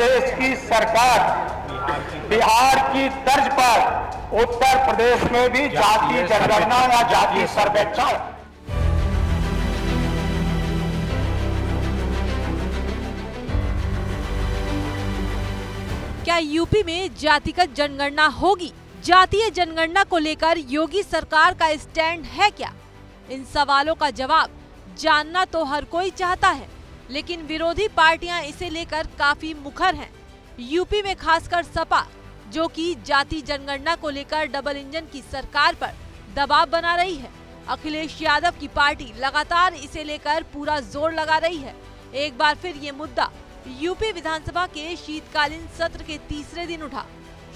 प्रदेश की सरकार बिहार की तर्ज पर उत्तर प्रदेश में भी जाति जनगणना या जाति सर्वेक्षण क्या यूपी में जातिगत जनगणना होगी? जातीय जनगणना को लेकर योगी सरकार का स्टैंड है क्या? इन सवालों का जवाब जानना तो हर कोई चाहता है, लेकिन विरोधी पार्टियां इसे लेकर काफी मुखर हैं। यूपी में खासकर सपा, जो कि जाति जनगणना को लेकर डबल इंजन की सरकार पर दबाव बना रही है। अखिलेश यादव की पार्टी लगातार इसे लेकर पूरा जोर लगा रही है। एक बार फिर ये मुद्दा यूपी विधानसभा के शीतकालीन सत्र के तीसरे दिन उठा।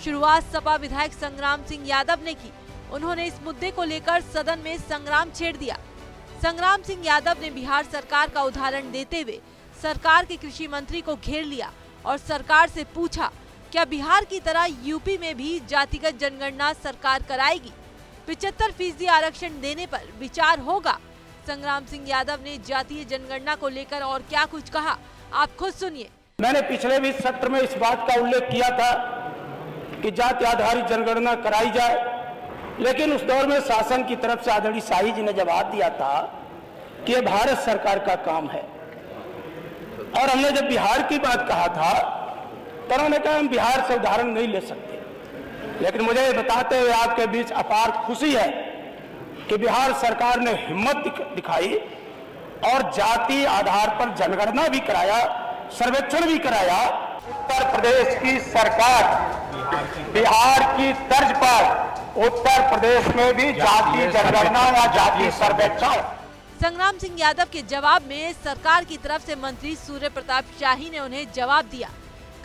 शुरुआत सपा विधायक संग्राम सिंह यादव ने की। उन्होंने इस मुद्दे को लेकर सदन में संग्राम छेड़ दिया। संग्राम सिंह यादव ने बिहार सरकार का उदाहरण देते हुए सरकार के कृषि मंत्री को घेर लिया और सरकार से पूछा, क्या बिहार की तरह यूपी में भी जातिगत जनगणना सरकार कराएगी? 75% आरक्षण देने पर विचार होगा। संग्राम सिंह यादव ने जातीय जनगणना को लेकर और क्या कुछ कहा, आप खुद सुनिए। मैंने पिछले भी सत्र में इस बात का उल्लेख किया था कि जाति आधारित जनगणना कराई जाए, लेकिन उस दौर में शासन की तरफ से आदरणीय शाही जी ने जवाब दिया था कि यह भारत सरकार का काम है। और हमने जब बिहार की बात कहा था तो उन्होंने कहा हम बिहार से उदाहरण नहीं ले सकते। लेकिन मुझे बताते हुए आपके बीच अपार खुशी है कि बिहार सरकार ने हिम्मत दिखाई और जाति आधार पर जनगणना भी कराया, सर्वेक्षण भी कराया। उत्तर प्रदेश की सरकार बिहार की तर्ज पर उत्तर प्रदेश में भी जाति जनगणना या जाति सर्वेक्षण। संग्राम सिंह यादव के जवाब में सरकार की तरफ से मंत्री सूर्य प्रताप शाही ने उन्हें जवाब दिया।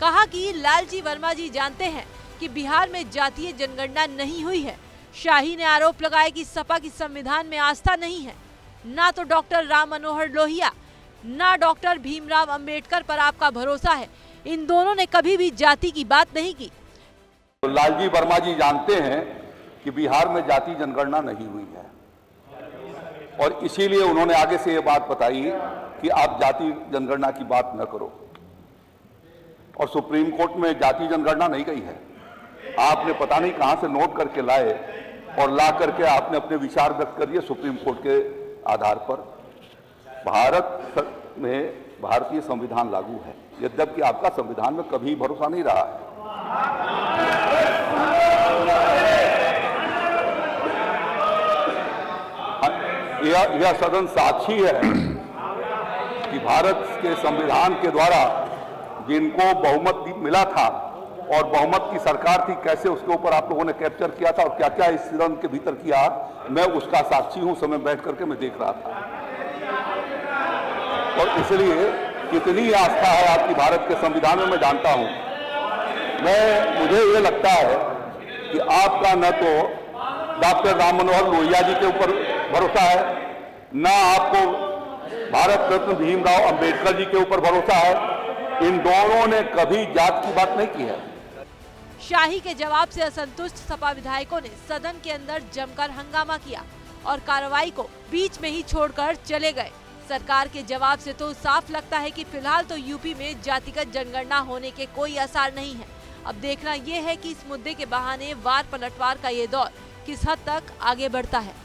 कहा कि लालजी वर्मा जी जानते हैं कि बिहार में जातीय जनगणना नहीं हुई है। शाही ने आरोप लगाया कि सपा की संविधान में आस्था नहीं है। ना तो डॉक्टर राम मनोहर लोहिया, ना डॉक्टर भीमराव अंबेडकर पर आपका भरोसा है। इन दोनों ने कभी भी जाति की बात नहीं की। तो लालजी वर्मा जी जानते हैं कि बिहार में जाति जनगणना नहीं हुई है और इसीलिए उन्होंने आगे से ये बात बताई कि आप जाति जनगणना की बात न करो। और सुप्रीम कोर्ट में जाति जनगणना नहीं गई है। आपने पता नहीं कहां से नोट करके लाए और ला करके आपने अपने विचार व्यक्त करिए सुप्रीम कोर्ट के आधार पर। भारत में भारतीय संविधान लागू है, यद्यपि आपका संविधान में कभी भरोसा नहीं रहा है। यह सदन साक्षी है कि भारत के संविधान के द्वारा जिनको बहुमत मिला था और बहुमत की सरकार थी, कैसे उसके ऊपर आप लोगों ने कैप्चर किया था और क्या क्या इस सदन के भीतर किया, मैं उसका साक्षी हूं। समय बैठ करके मैं देख रहा था और इसलिए कितनी आस्था है आपकी भारत के संविधान में मैं जानता हूं। मुझे ये लगता है कि आपका न तो डॉक्टर राम मनोहर लोहिया जी के ऊपर भरोसा है, न आपको भारत रत्न भीमराव अंबेडकर जी के ऊपर भरोसा है। इन दोनों ने कभी जात की बात नहीं की है। शाही के जवाब से असंतुष्ट सपा विधायकों ने सदन के अंदर जमकर हंगामा किया और कार्रवाई को बीच में ही छोड़कर चले गए। सरकार के जवाब से तो साफ लगता है कि फिलहाल तो यूपी में जातिगत जनगणना होने के कोई आसार नहीं है। अब देखना ये है कि इस मुद्दे के बहाने वार पलटवार का ये दौर किस हद तक आगे बढ़ता है।